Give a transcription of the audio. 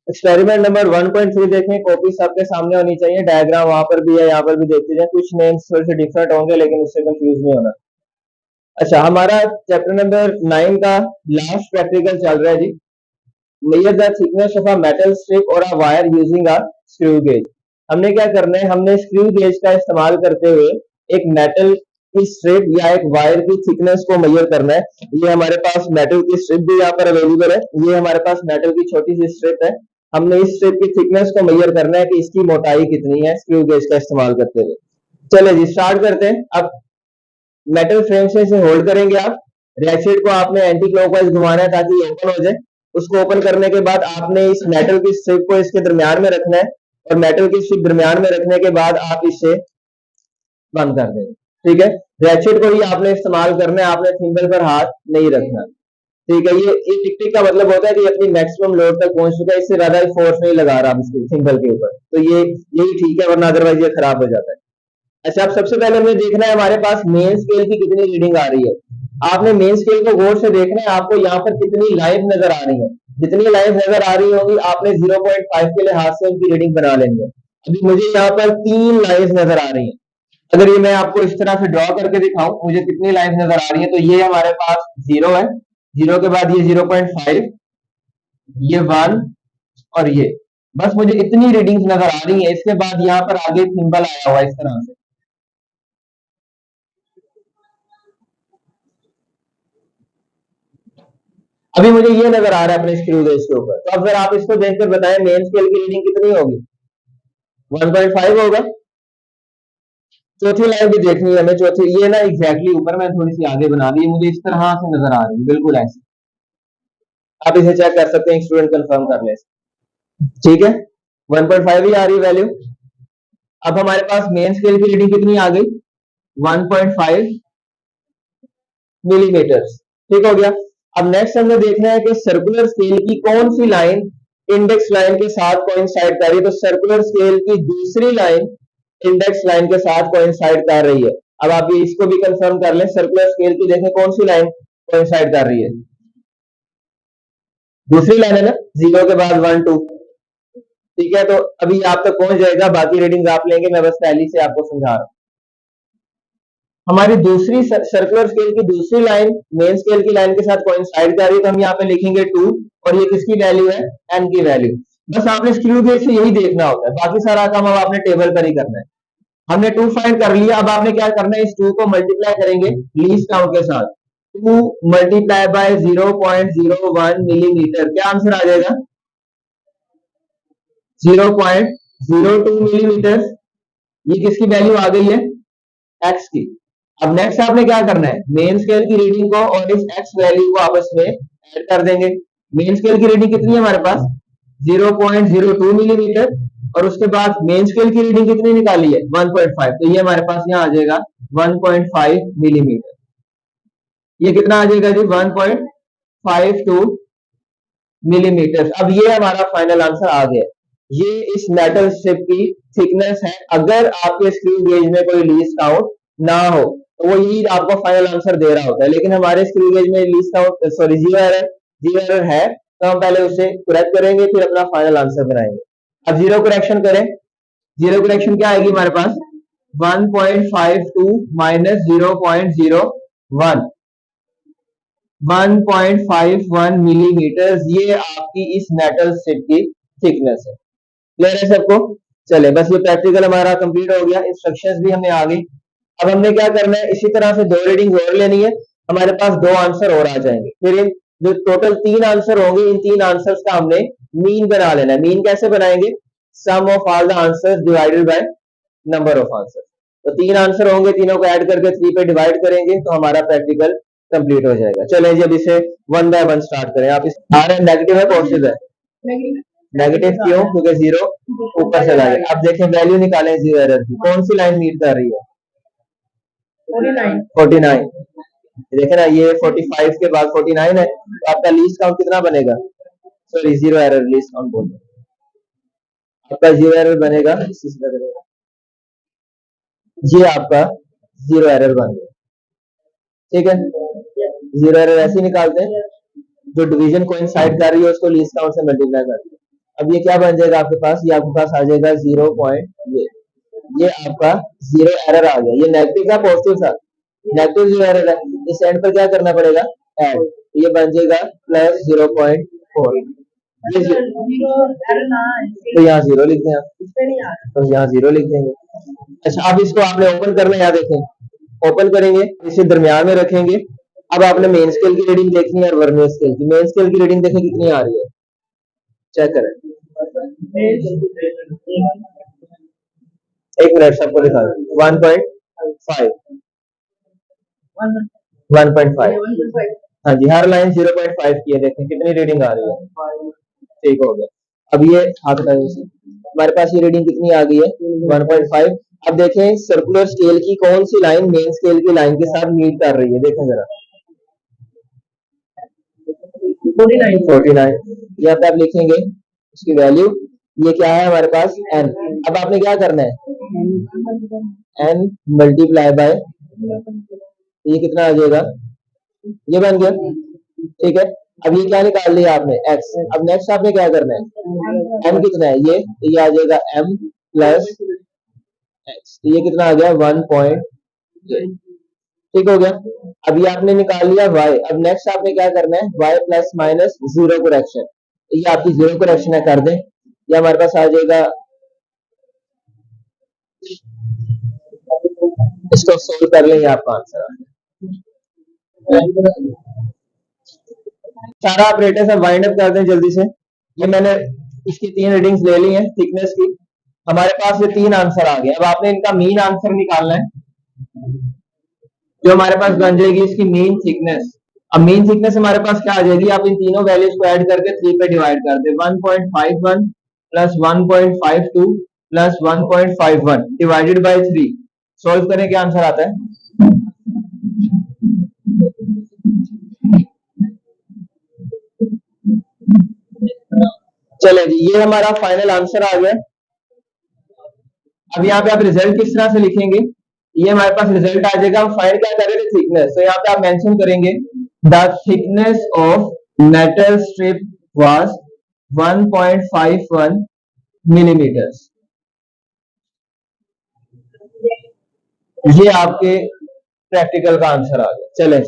Experiment number 1.3 देखें, copy सबके सामने होनी चाहिए, डायग्राम वहां पर भी है, यहाँ पर भी देखते जाए, कुछ नेम्स थोड़े से डिफरेंट होंगे लेकिन उससे कंफ्यूज नहीं होना। अच्छा, हमारा चैप्टर नंबर 9 का लास्ट प्रैक्टिकल चल रहा है जी। Measure the thickness of a metal strip और a wire using a screw gauge. हमने क्या करना है, हमने स्क्रू गेज का इस्तेमाल करते हुए एक मेटल की स्ट्रिप या एक वायर की थिकनेस को मेजर करना है। ये हमारे पास मेटल की स्ट्रिप भी यहाँ पर अवेलेबल है, ये हमारे पास मेटल की छोटी सी स्ट्रिप है। हमने इस स्ट्रिप की थिकनेस को मेजर करना है कि इसकी मोटाई कितनी है स्क्रू गेज का इस्तेमाल करते हुए। चले जी स्टार्ट करते हैं। अब मेटल फ्रेम से इसे होल्ड करेंगे आप, रैचेट को आपने एंटी क्लॉकवाइज घुमाना है ताकि ये ओपन हो जाए। उसको ओपन करने के बाद आपने इस मेटल की स्ट्रिप को इसके दरमियान में रखना है और मेटल की स्ट्रिप दरमियान में रखने के बाद आप इसे बंद कर देंगे। ठीक है, रैचेट को ही आपने इस्तेमाल करना है, आपने थिम्बल पर हाथ नहीं रखना। ठीक है, ये टिक टिक का मतलब होता है कि अपनी मैक्सिमम लोड तक पहुंच चुका है, इससे ज्यादा फोर्स नहीं लगा रहा इसके थिम्बल के ऊपर, तो ये यही ठीक है, वरना अदरवाइज ये खराब हो जाता है। अच्छा, अब सबसे पहले हमें देखना है हमारे पास मेन स्केल की कितनी रीडिंग आ रही है। आपने मेन स्केल को गौर से देखना है, आपको यहाँ पर कितनी लाइन नजर आ रही है। जितनी लाइन नजर आ रही होगी आपने 0.5 के लिहाज से उनकी रीडिंग बना लेंगे। अभी मुझे यहाँ पर 3 लाइन नजर आ रही है। अगर ये मैं आपको इस तरह से ड्रॉ करके दिखाऊं, मुझे कितनी लाइन नजर आ रही है, तो ये हमारे पास 0 है, 0 के बाद ये 0.5, ये 1 और ये, बस मुझे इतनी रीडिंग्स नजर आ रही है। इसके बाद यहाँ पर आगे सिंबल आया हुआ है इस तरह से। अभी मुझे ये नजर आ रहा है अपने स्क्रू गेज के ऊपर, तो अब फिर आप इसको देखकर बताएं मेन स्केल की रीडिंग कितनी होगी। 1.5 होगा। चौथी लाइन भी देखनी है हमें, चौथी ये ना एग्जैक्टली ऊपर मैं थोड़ी सी आगे बना दी, मुझे इस तरह से नजर आ रही है, बिल्कुल ऐसे। आप इसे चेक कर सकते हैं, स्टूडेंट कंफर्म कर ले। ठीक है, 1.5 ही आ रही वैल्यू। अब हमारे पास मेन स्केल की रीडिंग कितनी आ गई, 1.5 मिलीमीटर। ठीक हो गया। अब नेक्स्ट हमें देखना है कि सर्कुलर स्केल की कौन सी लाइन इंडेक्स लाइन के साथ कोइंसाइड कर रही है। तो सर्कुलर स्केल की दूसरी लाइन इंडेक्स लाइन के साथ कोइंसाइड कर रही है। अब आप ये इसको भी कंफर्म कर लें, सर्कुलर स्केल की देखें कौन सी लाइन कोइंसाइड कर रही है, दूसरी लाइन है ना, 0 के बाद 1 2। ठीक है, तो अभी आप तक पहुंच जाएगा, बाकी रीडिंग आप लेंगे, मैं बस पहली से आपको समझा रहा हूं। हमारी दूसरी सर्कुलर स्केल की दूसरी लाइन मेन स्केल की लाइन के साथ कोइंसाइड कर रही है, तो हम यहाँ पे लिखेंगे 2, और ये किसकी वैल्यू है, एन की वैल्यू। बस आपने स्क्रू गेज से यही देखना होता है, बाकी सारा काम अब आपने टेबल पर ही करना है। हमने 2 फाइंड कर लिया, अब आपने क्या करना है, इस 2 को मल्टीप्लाई करेंगे लीस्ट काउंट के साथ। 2 मल्टीप्लाई बाय 0.01 मिलीमीटर, क्या आंसर आ जाएगा, 0.02 मिलीमीटर। ये किसकी वैल्यू आ गई है, एक्स की। अब नेक्स्ट आपने क्या करना है, मेन स्केल की रीडिंग को और इस एक्स वैल्यू को आपस में ऐड कर देंगे। मेन स्केल की रीडिंग कितनी है हमारे पास, 0.02 मिलीमीटर, और उसके बाद मेन स्केल की रीडिंग कितनी निकाली है, 1.5, तो ये हमारे पास यहाँ आ जाएगा 1.5 मिलीमीटर। ये कितना आ जाएगा जी, 1.52 मिलीमीटर। अब ये हमारा फाइनल आंसर आ गया। ये इस मेटल स्ट्रिप की थिकनेस है, अगर आपके स्क्रू गेज में कोई लीस्ट काउंट ना हो तो वो यही आपको फाइनल आंसर दे रहा होता है, लेकिन हमारे स्क्रू गेज में least count sorry zero error है, तो हम पहले उसे करेक्ट करेंगे फिर अपना फाइनल आंसर बनाएंगे। अब जीरो करेक्शन करें, जीरो करेक्शन क्या आएगी हमारे पास, 1.52 माइनस 0.01, 1.51 मिलीमीटर, ये आपकी इस मेटल स्ट्रिप की थिकनेस है। क्लियर है सबको। चले बस ये प्रैक्टिकल हमारा कंप्लीट हो गया, इंस्ट्रक्शंस भी हमें आ गई। अब हमने क्या करना है, इसी तरह से 2 रीडिंग और लेनी है, हमारे पास 2 आंसर और आ जाएंगे। फिर इन जो टोटल 3 आंसर होंगे, इन 3 आंसर्स का हमने मीन बना लेना है। मीन कैसे बनाएंगे, sum of all the answers divided by number of answer. तो 3 आंसर होंगे, तीनों को ऐड करके 3 पे डिवाइड करेंगे तो हमारा प्रैक्टिकल कंप्लीट हो जाएगा। चलें जी अब इसे 1 बाय 1 स्टार्ट करें। आप इस नेगेटिव है पॉजिटिव है, नेगेटिव क्यों, क्योंकि 0 ऊपर चला गया। अब देखें वैल्यू निकालें जीरो एरर की, कौन सी लाइन मीट कर रही है, 49। देखे ना, ये 45 के बाद 49 है, तो आपका लीस्ट काउंट कितना बनेगा, sorry zero error, least count बोल दो, आपका जीरो एरर बनेगा, ये आपका जीरो एरर बन गया। ठीक है, जीरो एरर ऐसे निकालते हैं, जो डिवीजन कोइंसाइड कर रही है उसको लीस्ट काउंट से मल्टीप्लाई करते हैं। अब ये क्या बन जाएगा आपके पास, ये आपके पास आ जाएगा 0 पॉइंट, ये आपका जीरो एरर आ गया। ये नेगेटिव था पॉजिटिव था, नेगेटिव जीरो एरर है। इस एंड पर क्या करना पड़ेगा, ऐड, ये बन जाएगा प्लस 0.4। ये तो यहाँ जीरो लिख दें आप, तो यहाँ जीरो लिख देंगे। अच्छा अब इसको आपने ओपन करना है, यहाँ देखें ओपन करेंगे, इसे दरमियान में रखेंगे। अब आपने मेन स्केल की रीडिंग देखनी है और वर्नियर स्केल की। मेन स्केल की रीडिंग देखें कितनी आ रही है, चेक करें। एक मिनट सबको दिखा, 1.5 1.5, हाँ जी हर लाइन 0.5 की है। देखें कितनी रीडिंग आ रही है, ठीक हो गया। अब ये हाथ लगाइए इसे, हमारे पास ये रीडिंग कितनी आ गई है, 1.5। अब देखें सर्कुलर स्केल की कौन सी लाइन मेन स्केल की लाइन के साथ मीट कर रही है, देखें जरा 49। यहाँ पे आप लिखेंगे इसकी वैल्यू, ये क्या है हमारे पास n। अब आपने क्या करना है, n मल्टीप्लाई बाय, ये कितना आ जाएगा, ये बन गया, ठीक है। अब ये क्या निकाल लिया आपने, x। अब नेक्स्ट आपने क्या करना है, m कितना है, ये आ जाएगा m प्लस x, तो ये कितना आ गया 1. ठीक हो गया। अब ये आपने निकाल लिया y। अब नेक्स्ट आपने क्या करना है, y plus minus zero correction, ये आपकी जीरो करेक्शन है, कर दें। ये हमारे पास आ जाएगा, इसको सोल्व कर लेंगे, आपका आंसर सारा ऑपरेटर सब वाइंड अप कर दें जल्दी से। ये मैंने इसकी 3 रीडिंग्स ले ली हैं थिकनेस की, हमारे पास ये 3 आंसर आ गए। अब आपने इनका मीन आंसर निकालना है, जो हमारे पास बन जाएगी इसकी मीन थिकनेस। अब मीन थिकनेस हमारे पास क्या आ जाएगी, आप इन तीनों वैल्यूज को ऐड करके 3 पे डिवाइड कर दे, 1.51 plus 1.52 plus 1.51 divided by 3। Solve करें, क्या आंसर आता है। चले जी, ये हमारा फाइनल आंसर आ गया। अब यहाँ पे आप रिजल्ट किस तरह से लिखेंगे, ये हमारे पास रिजल्ट आ जाएगा। हम फाइंड क्या कर रहे थे, थिकनेस। तो यहाँ पे आप मेंशन करेंगे the thickness of metal strip was 1.51 millimetre. ये आपके प्रैक्टिकल का आंसर आ गया। चलें।